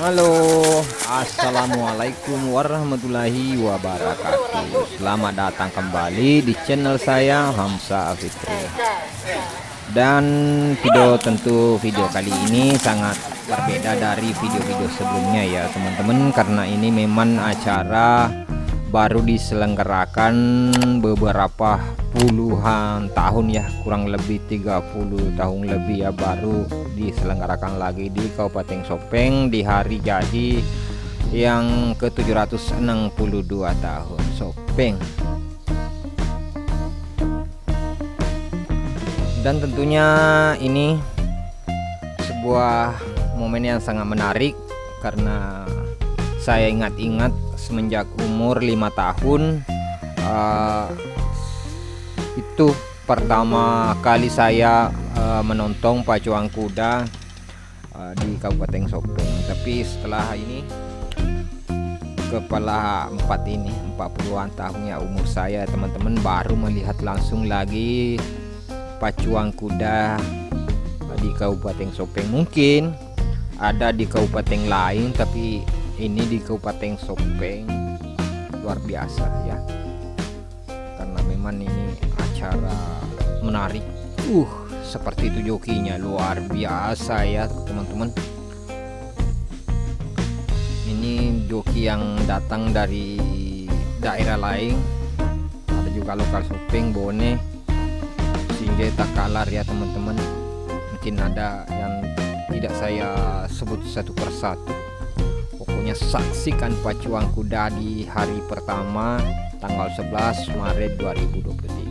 Halo, assalamualaikum warahmatullahi wabarakatuh. Selamat datang kembali di channel saya Hamsa Fitri. Dan video kali ini sangat berbeda dari video-video sebelumnya ya teman-teman, karena ini memang acara baru diselenggarakan beberapa puluhan tahun ya, kurang lebih 30 tahun lebih ya, baru diselenggarakan lagi di Kabupaten Sopeng di hari jadi yang ke-762 tahun Sopeng. Dan tentunya ini sebuah momen yang sangat menarik, karena saya ingat-ingat semenjak umur 5 tahun itu pertama kali saya menonton pacuan kuda di Kabupaten Sopeng. Tapi setelah ini kepala 40-an tahun ya umur saya teman-teman, baru melihat langsung lagi pacuan kuda di Kabupaten Sopeng. Mungkin ada di kabupaten lain, tapi ini di Kabupaten Sopeng luar biasa ya, karena memang ini acara menarik. Seperti itu jokinya luar biasa ya teman-teman. Ini joki yang datang dari daerah lain, ada juga lokal Sopeng, Bone, Sinjai, Takalar ya teman-teman. Mungkin ada yang tidak saya sebut satu persatu. Pokoknya saksikan pacuan kuda di hari pertama tanggal 11 Maret 2023.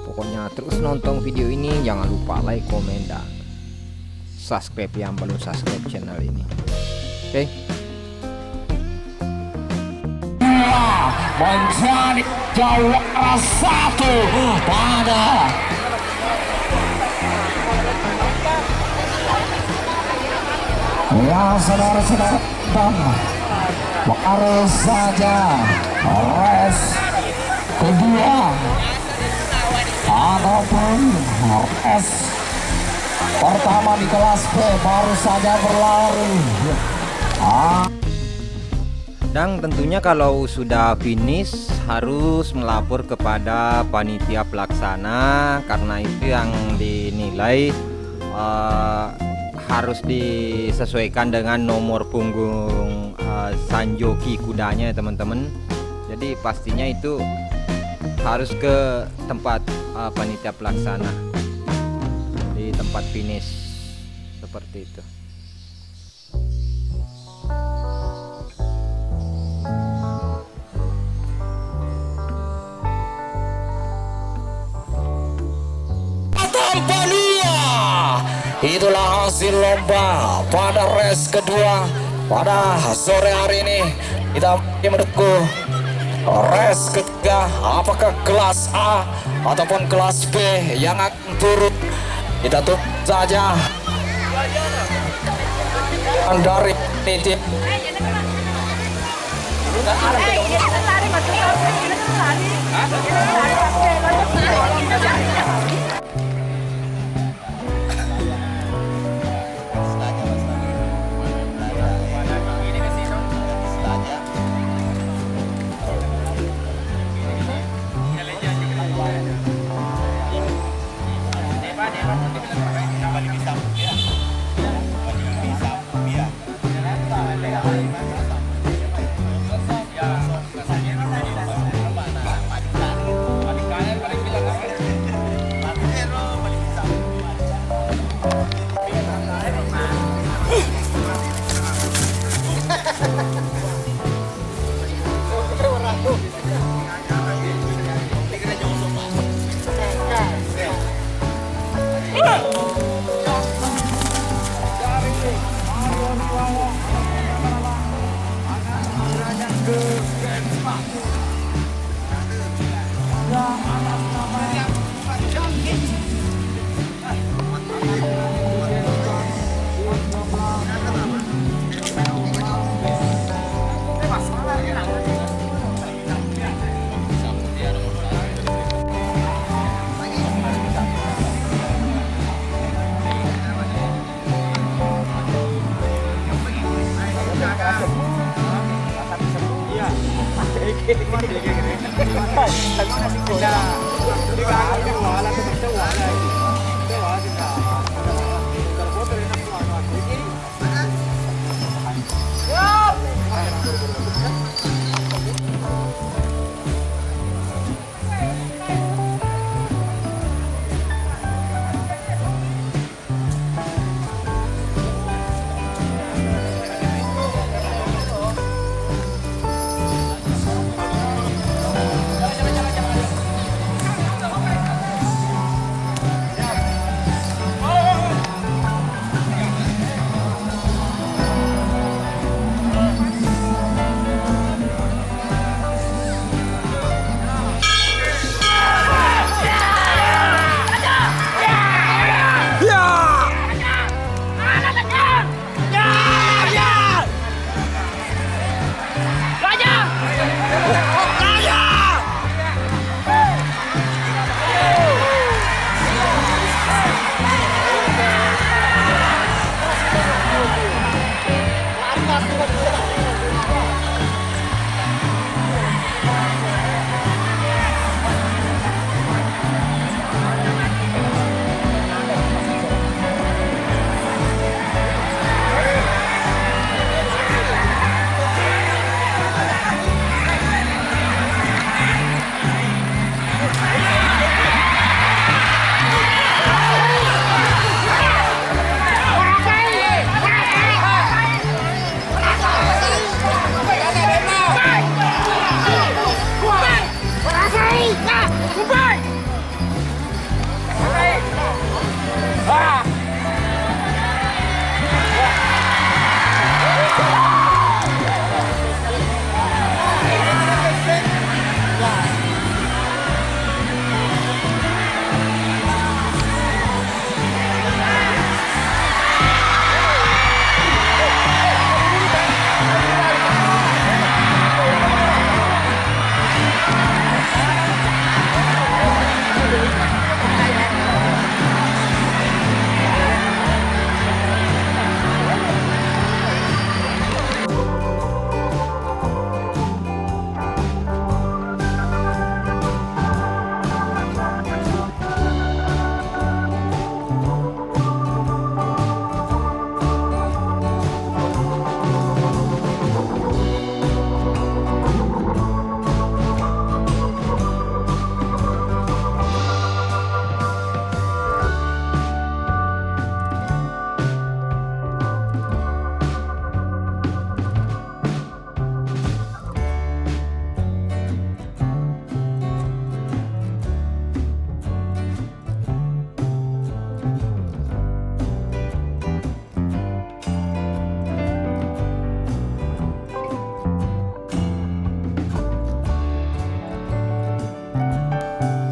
Pokoknya terus nonton video ini, jangan lupa like, komen, dan subscribe yang belum subscribe channel ini. Oke. Menjadi juara satu pada ya saudara-saudara, baru saja race kedua ataupun race pertama di kelas B baru saja berlalu. Dan tentunya kalau sudah finish harus melapor kepada panitia pelaksana, karena itu yang dinilai harus disesuaikan dengan nomor punggung sanjoki kudanya ya teman-teman. Jadi pastinya itu harus ke tempat panitia pelaksana di tempat finish seperti itu. Itulah hasil lomba pada race kedua pada sore hari ini. Kita menunggu race ketiga, apakah kelas A ataupun kelas B yang akan turun. Kita tunggu saja dari tim.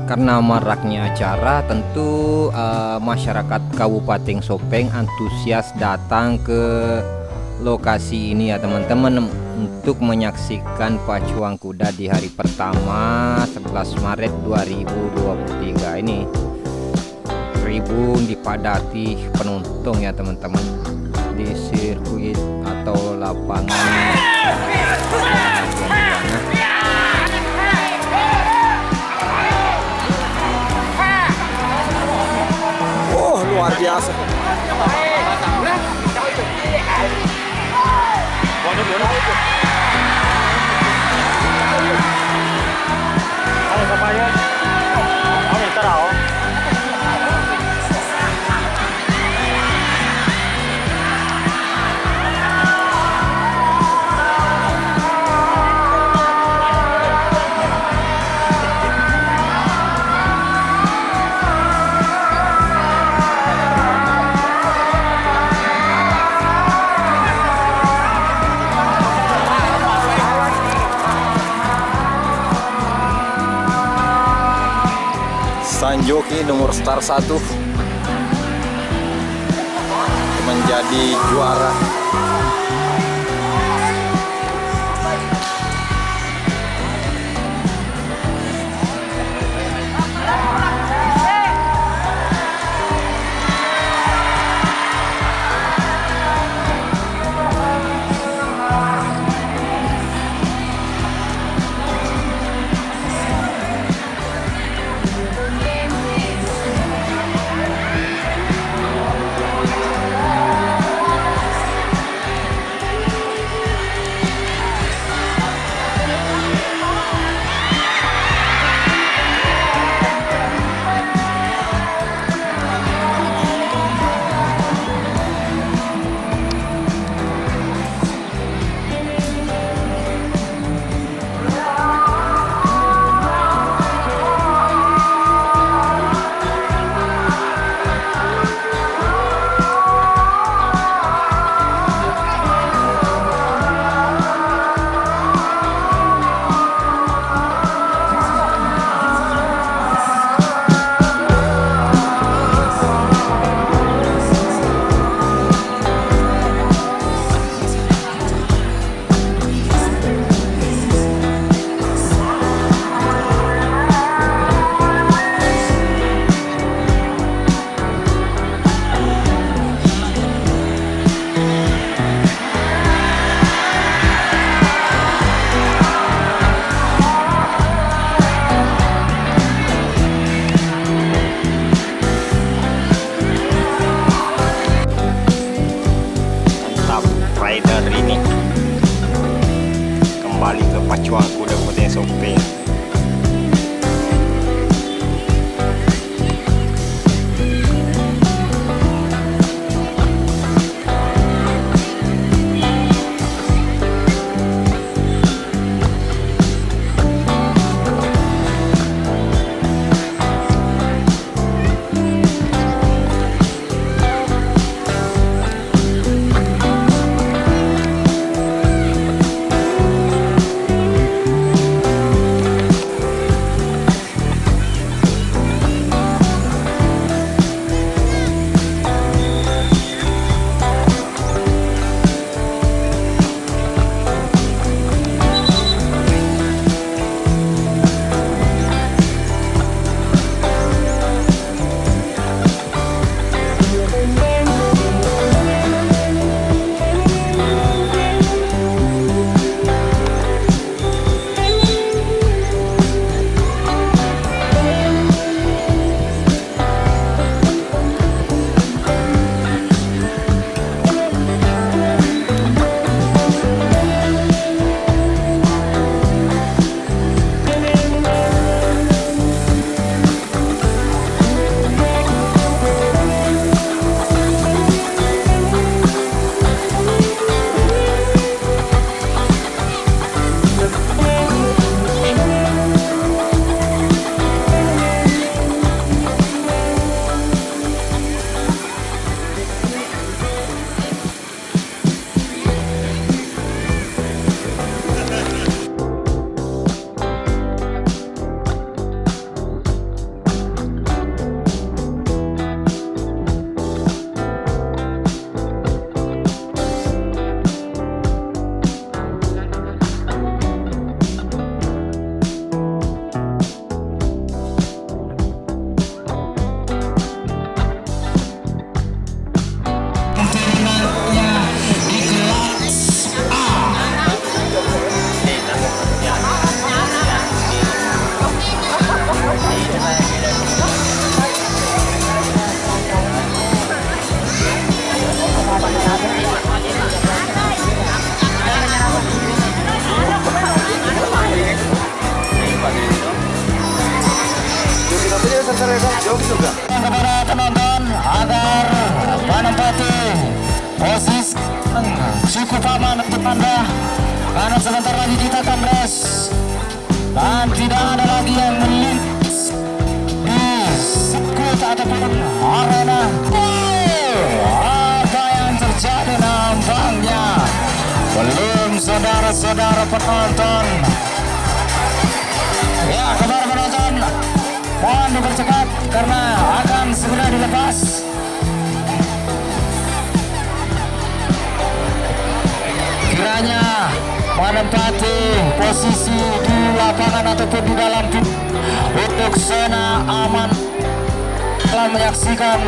Karena maraknya acara, tentu masyarakat Kabupaten Sopeng antusias datang ke lokasi ini ya teman-teman, untuk menyaksikan pacuan kuda di hari pertama 11 Maret 2023 ini. Tribun dipadati penonton ya teman-teman di sirkuit atau lapangan. Luar biasa. Sanjoki nomor start 1 menjadi juara. kembali ke pacuan kuda-kuda SOP. Kepada penonton agar menempati posisi cukup aman untuk Anda, karena sebentar lagi kita akan race dan tidak ada lagi yang melintas di sirkuit ataupun arena. Apa yang terjadi nampaknya belum, saudara-saudara penonton. Ya, kepada penonton, mohon dipercepat karena akan segera dilepas. Kiranya menempati posisi di lapangan ataupun di dalam pit untuk zona aman dalam menyaksikan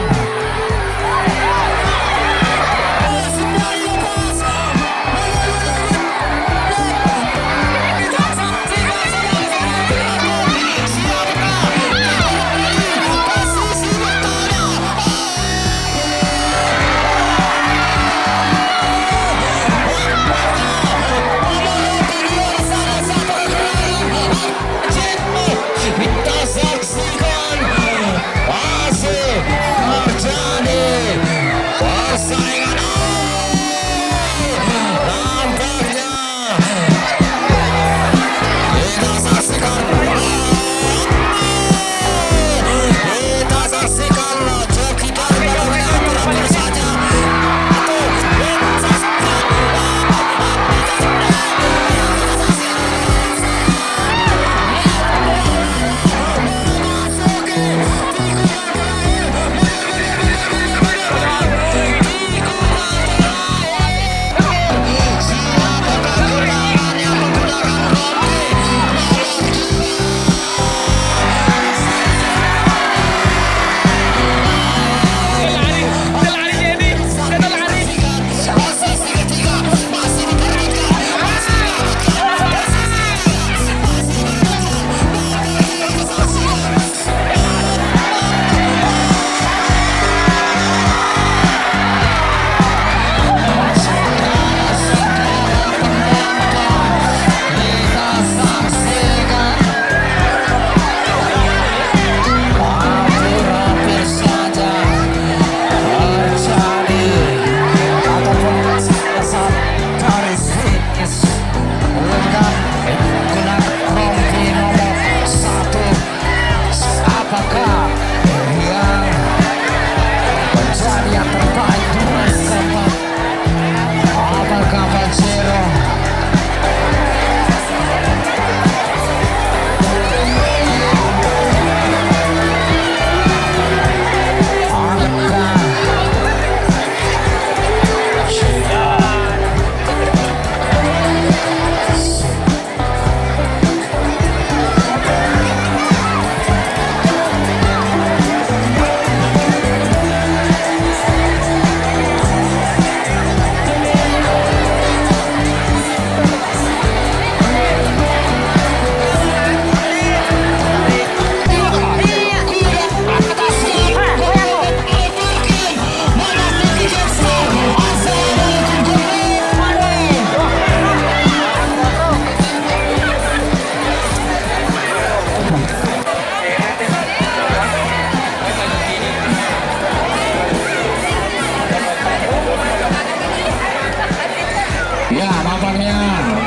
Ya, nampaknya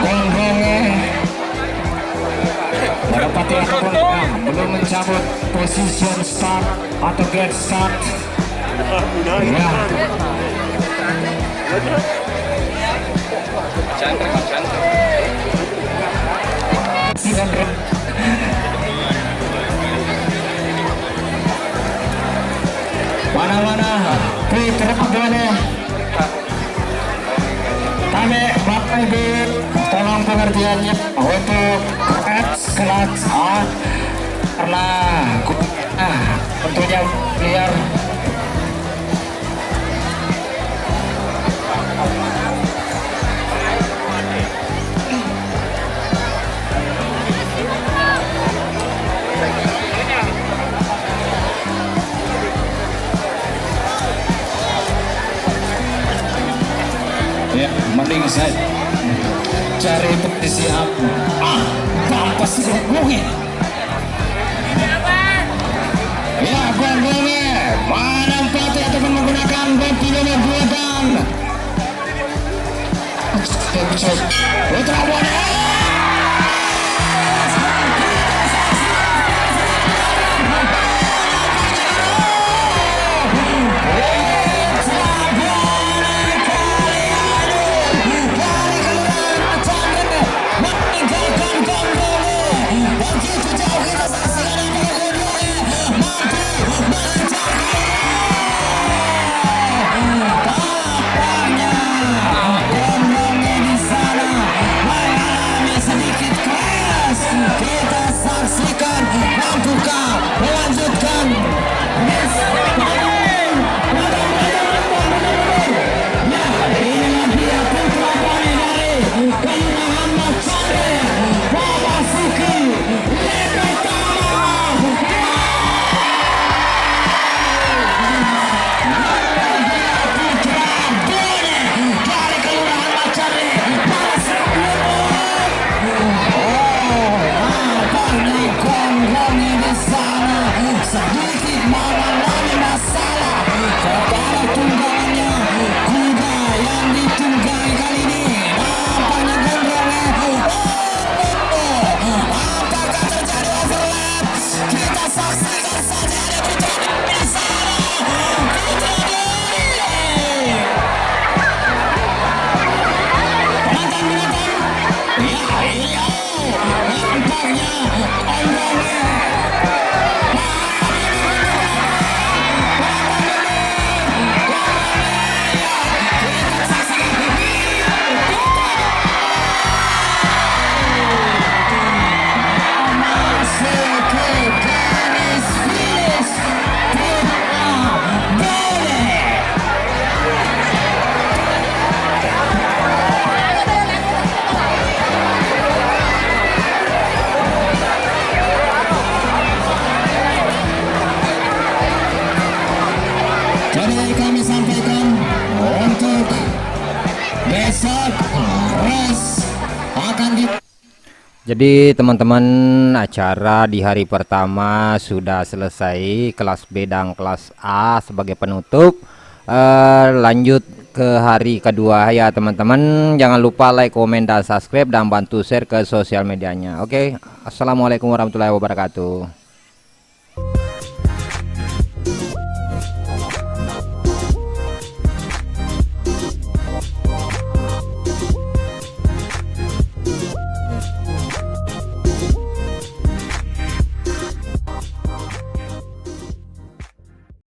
gong-gongnya menepati ataupun belum mencabut position start atau get start. Ya. Mana-mana Peter Abdone. Kami Bapak Ibu tolong pengertiannya untuk kelas A karena tentunya biar ya, mending saya cari posisi apa? Bapak sih mungkin. Ya, gong-gongnya menempati ataupun menggunakan bentinya buatan. Putra Bonet. Kita saksikan mampukah melanjutkan sedikit mengalami masalah kepada tunggangannya. Kuda yang ditunggangi kali ini nampaknya gondrongnya. Apakah terjadi overlap? Kita saksikan saja ada putra di sana. Putra Mantan-mantan. Ya, iya. Nampaknya gondrongnya. Jadi kami sampaikan untuk besok race akan di. Jadi teman-teman, acara di hari pertama sudah selesai, kelas B dan kelas A sebagai penutup. Lanjut ke hari kedua ya teman-teman. Jangan lupa like, komen, dan subscribe, dan bantu share ke sosial medianya. Oke, assalamualaikum warahmatullahi wabarakatuh.